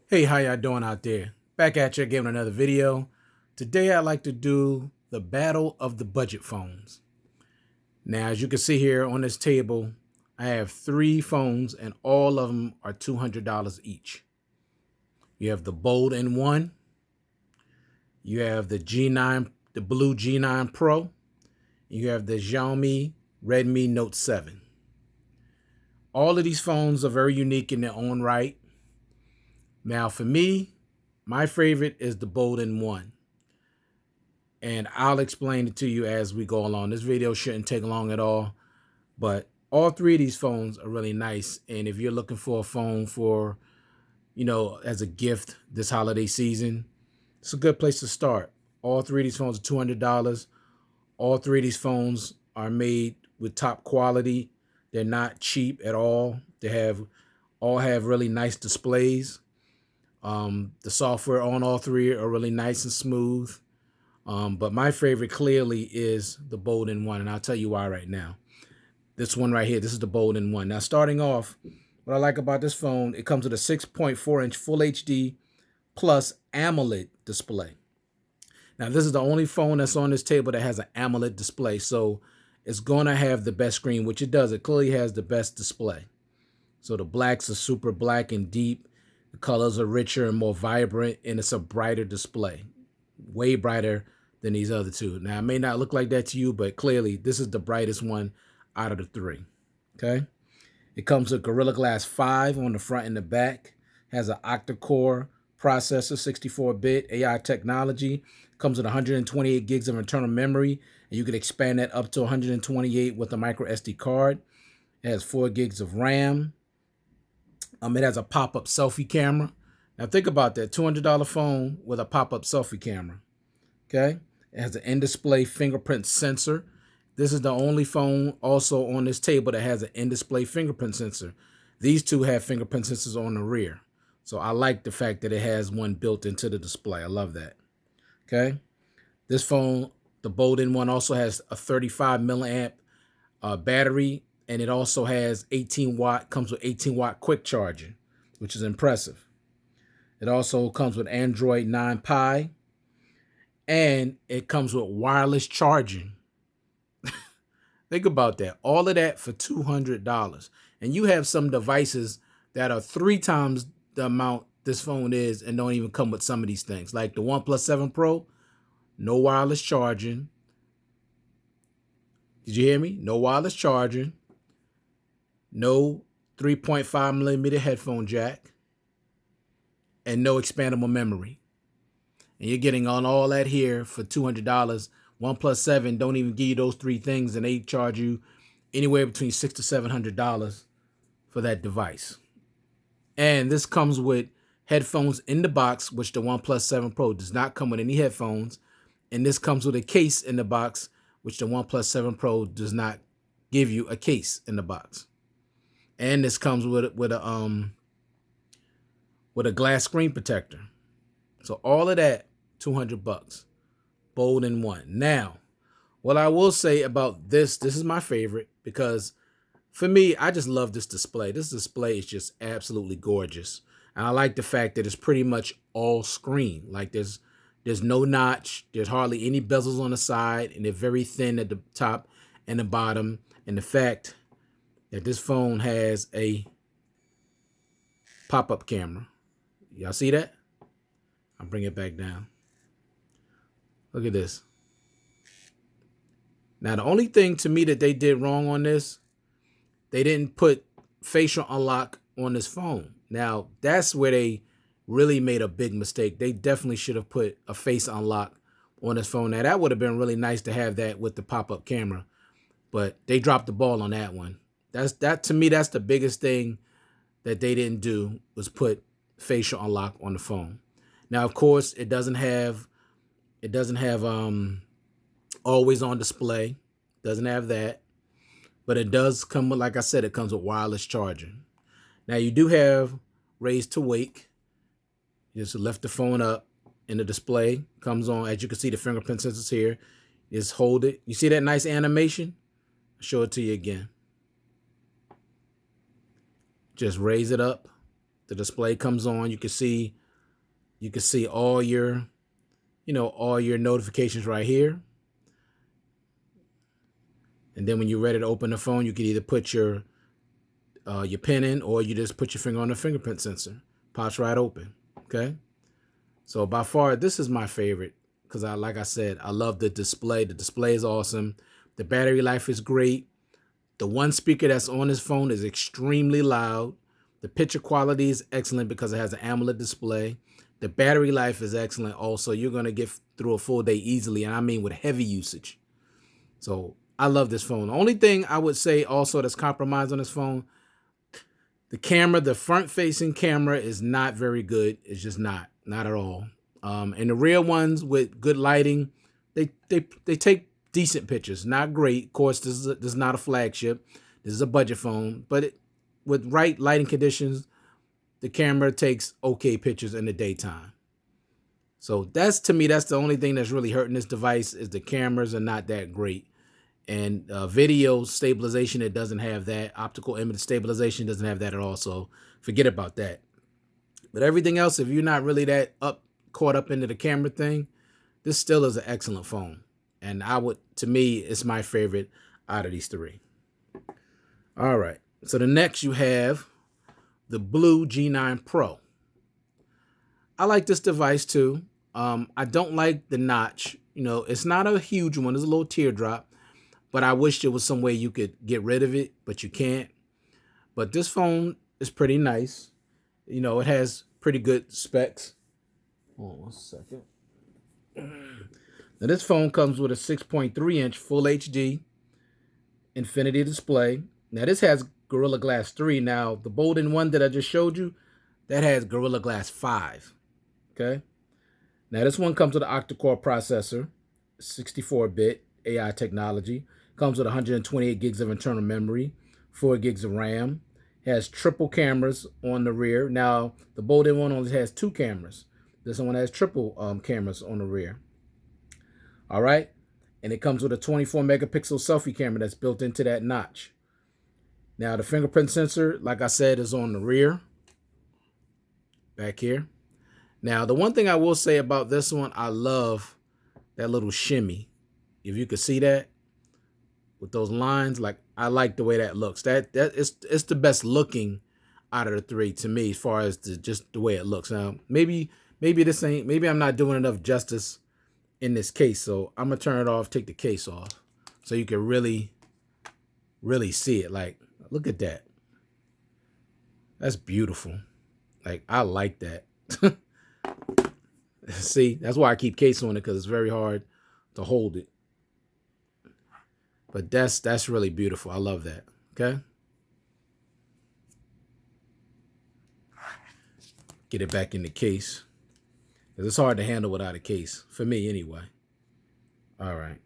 Hey, how y'all doing out there? Back at you again with another video. Today I'd like to do the battle of the budget phones. Now, as you can see here on this table, I have 3 phones and all of them are $200 each. You have the Bold N1, you have the G9, the Blu G9 Pro, and you have the Xiaomi Redmi Note 7. All of these phones are very unique in their own right. Now, for me, my favorite is the Bold N1. And I'll explain it to you as we go along. This video shouldn't take long at all, but all 3 of these phones are really nice. And if you're looking for a phone for, as a gift this holiday season, it's a good place to start. All 3 of these phones are $200. All 3 of these phones are made with top quality. They're not cheap at all. They all have really nice displays. The software on all 3 are really nice and smooth. But my favorite clearly is the Bold N1, and I'll tell you why right now. This one right here, this is the Bold N1. Now, starting off, what I like about this phone, it comes with a 6.4-inch Full HD plus AMOLED display. Now, this is the only phone that's on this table that has an AMOLED display, so it's going to have the best screen, which it does. It clearly has the best display. So the blacks are super black and deep. The colors are richer and more vibrant, and it's a brighter display, way brighter than these other 2. Now, it may not look like that to you, but clearly this is the brightest one out of the 3. Okay. It comes with Gorilla Glass 5 on the front and the back. Has an octa-core processor, 64-bit AI technology. Comes with 128 gigs of internal memory, and you can expand that up to 128 with a micro SD card. It has 4 gigs of RAM. It has a pop-up selfie camera. Now think about that, $200 phone with a pop-up selfie camera. Okay. It has an in-display fingerprint sensor. This is the only phone also on this table that has an in-display fingerprint sensor. These 2 have fingerprint sensors on the rear. So I like the fact that it has one built into the display. I love that. Okay. This phone, the Bold N1, also has a 35 milliamp battery, and it also has 18 watt, comes with 18 watt quick charging, which is impressive. It also comes with Android 9 Pie, and it comes with wireless charging. Think about that. All of that for $200. And you have some devices that are 3 times the amount this phone is and don't even come with some of these things. Like the OnePlus 7 Pro, no wireless charging. Did you hear me? No wireless charging. No 3.5 millimeter headphone jack. And no expandable memory. And you're getting on all that here for $200. OnePlus 7 don't even give you those 3 things, and they charge you anywhere between $600 to $700 for that device. And this comes with headphones in the box, which the OnePlus 7 Pro does not come with any headphones. And this comes with a case in the box, which the OnePlus 7 Pro does not give you a case in the box. And this comes with a glass screen protector. So all of that, $200. Bold N1. Now, what I will say about this is my favorite because for me, I just love this display. This display is just absolutely gorgeous. And I like the fact that it's pretty much all screen. Like there's no notch. There's hardly any bezels on the side, and they're very thin at the top and the bottom. And the fact that this phone has a pop-up camera. Y'all see that? I'll bring it back down. Look at this. Now, the only thing to me that they did wrong on this, they didn't put facial unlock on this phone. Now, that's where they really made a big mistake. They definitely should have put a face unlock on this phone. Now, that would have been really nice to have that with the pop-up camera, but they dropped the ball on that one. That to me, that's the biggest thing that they didn't do, was put facial unlock on the phone. Now, of course, it doesn't have always on display. Doesn't have that. But it does come with, like I said, it comes with wireless charging. Now, you do have raise to wake. You just lift the phone up and the display comes on. As you can see, the fingerprint sensors here. Just hold it. You see that nice animation? I'll show it to you again. Just raise it up the display comes on. You can see all your, all your notifications right here. And then when you're ready to open the phone, you can either put your pin in, or you just put your finger on the fingerprint sensor. Pops right open. Okay. So by far, this is my favorite because like I said, I love the display. The display is awesome. The battery life is great. The one speaker that's on this phone is extremely loud. The picture quality is excellent because it has an AMOLED display. The battery life is excellent also. You're going to get through a full day easily, and I mean with heavy usage. So I love this phone. The only thing I would say also that's compromised on this phone, the camera, the front-facing camera is not very good. It's just not at all. And the rear ones with good lighting, they take decent pictures. Not great. Of course, this is not a flagship. This is a budget phone, but with right lighting conditions, the camera takes okay pictures in the daytime. So to me, that's the only thing that's really hurting this device is the cameras are not that great. And video stabilization, it doesn't have that. Optical image stabilization doesn't have that at all. So forget about that. But everything else, if you're not really that caught up into the camera thing, this still is an excellent phone. And to me, it's my favorite out of these three. All right. So the next you have the Blu G9 Pro. I like this device too. I don't like the notch. It's not a huge one. It's a little teardrop. But I wish there was some way you could get rid of it, but you can't. But this phone is pretty nice. It has pretty good specs. Hold on 1 second. Now this phone comes with a 6.3-inch Full HD Infinity display. Now this has Gorilla Glass 3. Now the Bolden one that I just showed you, that has Gorilla Glass 5. Okay. Now this one comes with an octa-core processor, 64-bit AI technology. Comes with 128 gigs of internal memory, 4 gigs of RAM. Has triple cameras on the rear. Now, the Bolden one only has 2 cameras. This one has triple cameras on the rear. All right. And it comes with a 24 megapixel selfie camera that's built into that notch. Now, the fingerprint sensor, like I said, is on the rear. Back here. Now, the one thing I will say about this one, I love that little shimmy. If you could see that with those lines, like I like the way that looks. It's the best looking out of the three to me, as far as just the way it looks. Now, maybe I'm not doing enough justice in this case, so I'm gonna turn it off, take the case off, so you can really see it. Like, look at that. That's beautiful. Like, I like that. See, that's why I keep case on it, because it's very hard to hold it. But that's really beautiful. I love that. Okay. Get it back in the case, because it's hard to handle without a case, for me anyway. All right.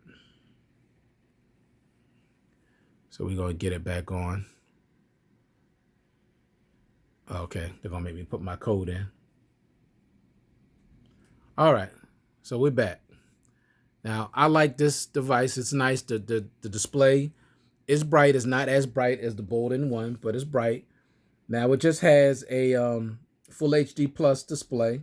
So we're going to get it back on. Okay. They're going to make me put my code in. All right. So we're back. Now, I like this device. It's nice. The display is bright. It's not as bright as the Bolden one, but it's bright. Now, it just has a Full HD Plus display.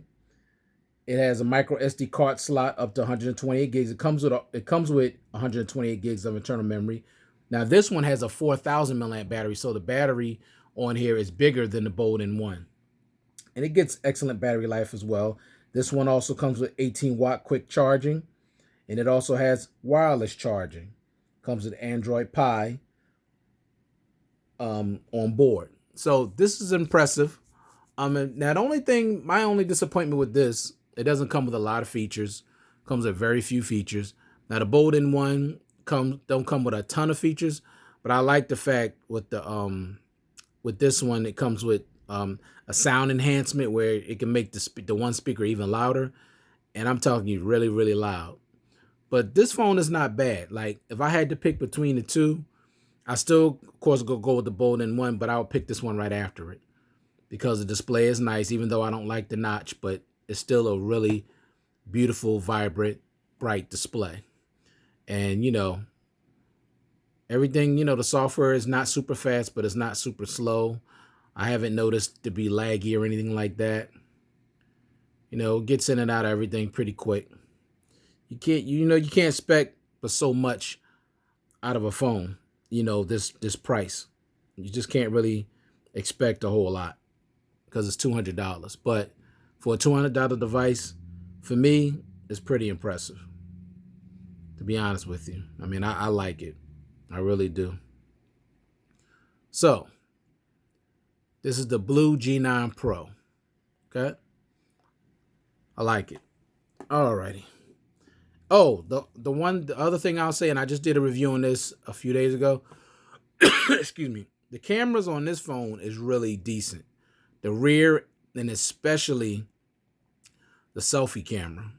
It has a micro SD card slot up to 128 gigs. It comes with 128 gigs of internal memory. Now, this one has a 4,000 milliamp battery, so the battery on here is bigger than the Bolden one. And it gets excellent battery life as well. This one also comes with 18-watt quick charging. And it also has wireless charging. Comes with Android Pie on board. So this is impressive. Now my only disappointment with this, it doesn't come with a lot of features. Comes with very few features. Now the Bolden one don't come with a ton of features, but I like the fact with this one, it comes with a sound enhancement where it can make the one speaker even louder. And I'm talking you really, really loud. But this phone is not bad. Like, if I had to pick between the two, I still, of course, go with the Bolden one, but I'll pick this one right after it because the display is nice, even though I don't like the notch, but it's still a really beautiful, vibrant, bright display. And, everything, the software is not super fast, but it's not super slow. I haven't noticed to be laggy or anything like that. You know, gets in and out of everything pretty quick. You can't expect but so much out of a phone. You know, this price. You just can't really expect a whole lot because it's $200. But for a $200 device, for me, it's pretty impressive. To be honest with you, I mean, I like it. I really do. So, this is the Blu G9 Pro. Okay? I like it. Alrighty. Oh, the other thing I'll say, and I just did a review on this a few days ago. Excuse me. The cameras on this phone is really decent. The rear, and especially the selfie camera.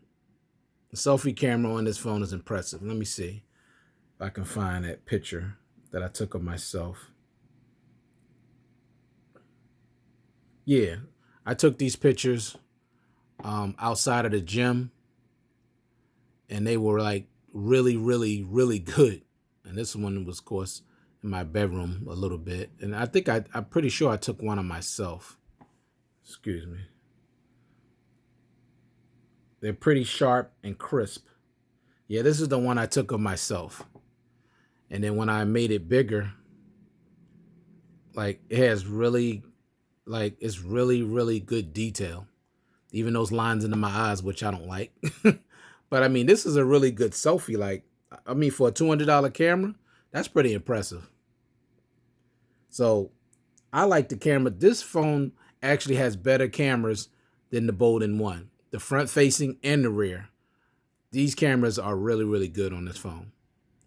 The selfie camera on this phone is impressive. Let me see if I can find that picture that I took of myself. Yeah, I took these pictures outside of the gym, and they were like really, really, really good. And this one was, of course, in my bedroom a little bit. And I think I'm pretty sure I took one of myself. Excuse me. They're pretty sharp and crisp. Yeah, this is the one I took of myself. And then when I made it bigger, like it has really, like it's really, really good detail. Even those lines into my eyes, which I don't like. But I mean, this is a really good selfie. Like, I mean, for a $200 camera, that's pretty impressive. So I like the camera. This phone actually has better cameras than the Bolden one. The front facing and the rear. These cameras are really, really good on this phone.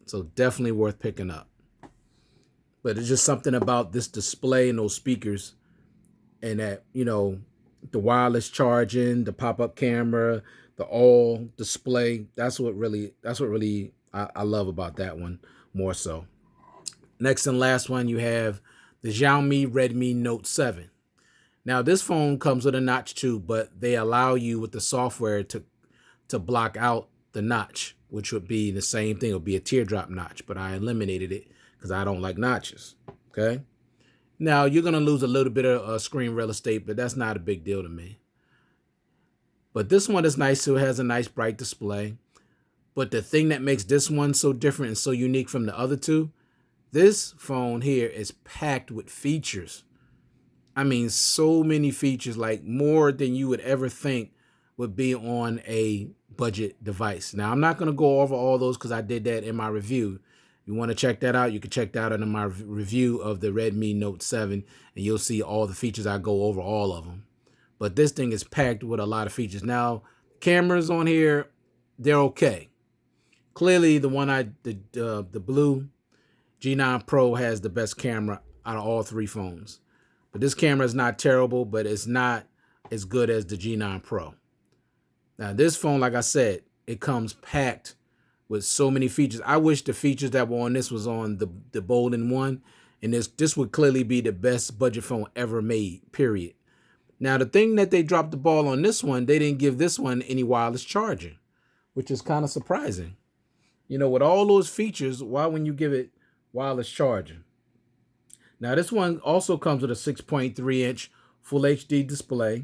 So definitely worth picking up. But it's just something about this display and those speakers and that, you know, the wireless charging, the pop-up camera, the all display. That's what really I love about that one more so. Next and last one, you have the Xiaomi Redmi Note 7. Now this phone comes with a notch too, but they allow you with the software to block out the notch, which would be the same thing. It would be a teardrop notch, but I eliminated it because I don't like notches. Okay. Now you're gonna lose a little bit of screen real estate, but that's not a big deal to me. But this one is nice too. It has a nice bright display. But the thing that makes this one so different and so unique from the other two, this phone here is packed with features. I mean, so many features, like more than you would ever think would be on a budget device. Now, I'm not going to go over all those because I did that in my review. You want to check that out, you can check that out in my review of the Redmi Note 7, and you'll see all the features. I go over all of them. But this thing is packed with a lot of features. Now, cameras on here, they're okay. Clearly, the Blu G9 Pro has the best camera out of all three phones. But this camera is not terrible, but it's not as good as the G9 Pro. Now, this phone, like I said, it comes packed with so many features. I wish the features that were on this was on the Bolden one, and this would clearly be the best budget phone ever made, period. Now, the thing that they dropped the ball on this one, they didn't give this one any wireless charging, which is kind of surprising. You know, with all those features, why wouldn't you give it wireless charging? Now, this one also comes with a 6.3-inch Full HD display,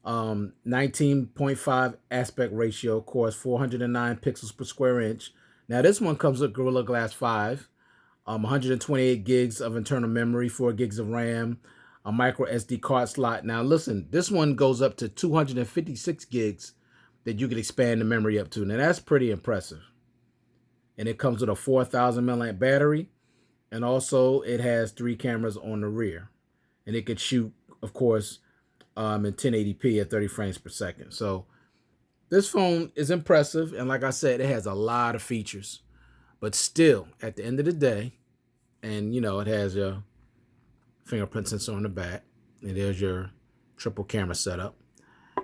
19.5 aspect ratio, of course, 409 pixels per square inch. Now, this one comes with Gorilla Glass 5, 128 gigs of internal memory, 4 gigs of RAM, a micro SD card slot. Now, listen, this one goes up to 256 gigs that you can expand the memory up to. Now, that's pretty impressive. And it comes with a 4,000 milliamp battery. And also, it has 3 cameras on the rear. And it could shoot, of course, in 1080p at 30 frames per second. So, this phone is impressive. And like I said, it has a lot of features. But still, at the end of the day, and, you know, it has your fingerprint sensor on the back. And there's your triple camera setup.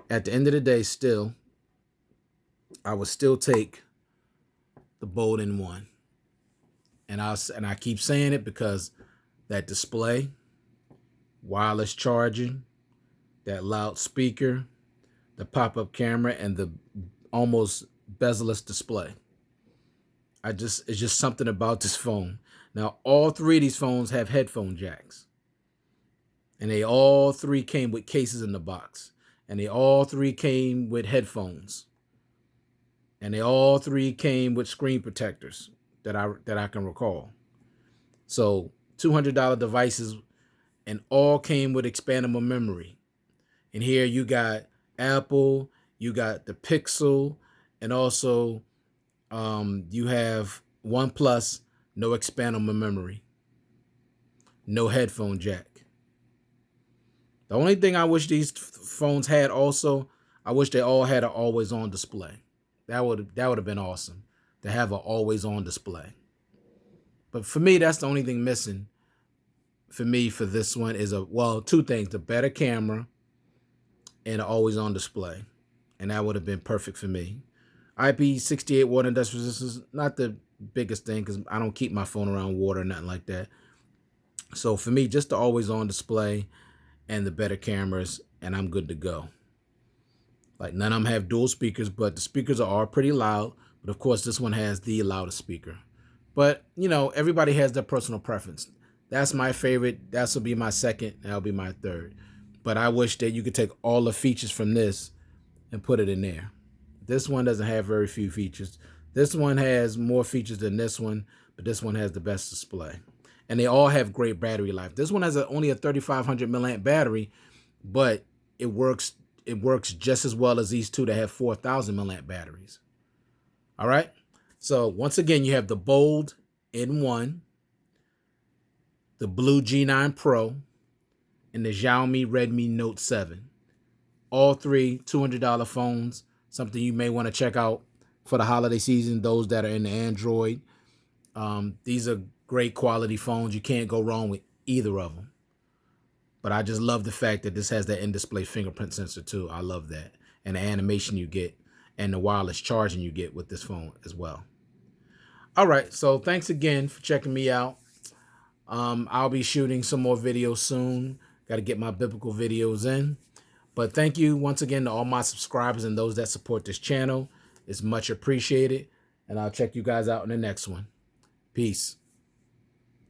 At the end of the day, still, I would still take the Bolden one. And I keep saying it because that display, wireless charging, that loudspeaker, the pop-up camera, and the almost bezel-less display. It's just something about this phone. Now, all three of these phones have headphone jacks. And they all three came with cases in the box. And they all three came with headphones. And they all three came with screen protectors that I can recall. So $200 devices, and all came with expandable memory. And here you got Apple, you got the Pixel, and also you have OnePlus, no expandable memory, no headphone jack. The only thing I wish these phones had also, I wish they all had an always on display. That would have been awesome to have an always on display. But for me, that's the only thing missing for me for this one is two things: the better camera and an always on display. And that would have been perfect for me. IP68 water and dust resistance is not the biggest thing because I don't keep my phone around water or nothing like that. So for me, just the always on display and the better cameras, and I'm good to go. Like, none of them have dual speakers, but the speakers are pretty loud. But of course, this one has the loudest speaker. But, you know, everybody has their personal preference. That's my favorite. This will be my second. That'll be my third. But I wish that you could take all the features from this and put it in there. This one doesn't have very few features. This one has more features than this one, but this one has the best display. And they all have great battery life. This one has only a 3,500 milliamp battery, but it works just as well as these two that have 4,000 milliamp batteries. All right. So once again, you have the Bold N1, the Blu G9 Pro, and the Xiaomi Redmi Note 7. All three $200 phones, something you may want to check out for the holiday season, those that are in the Android. These are great quality phones. You can't go wrong with either of them. But I just love the fact that this has that in-display fingerprint sensor too. I love that. And the animation you get and the wireless charging you get with this phone as well. All right, so thanks again for checking me out. I'll be shooting some more videos soon. Got to get my biblical videos in. But thank you once again to all my subscribers and those that support this channel. It's much appreciated. And I'll check you guys out in the next one. Peace.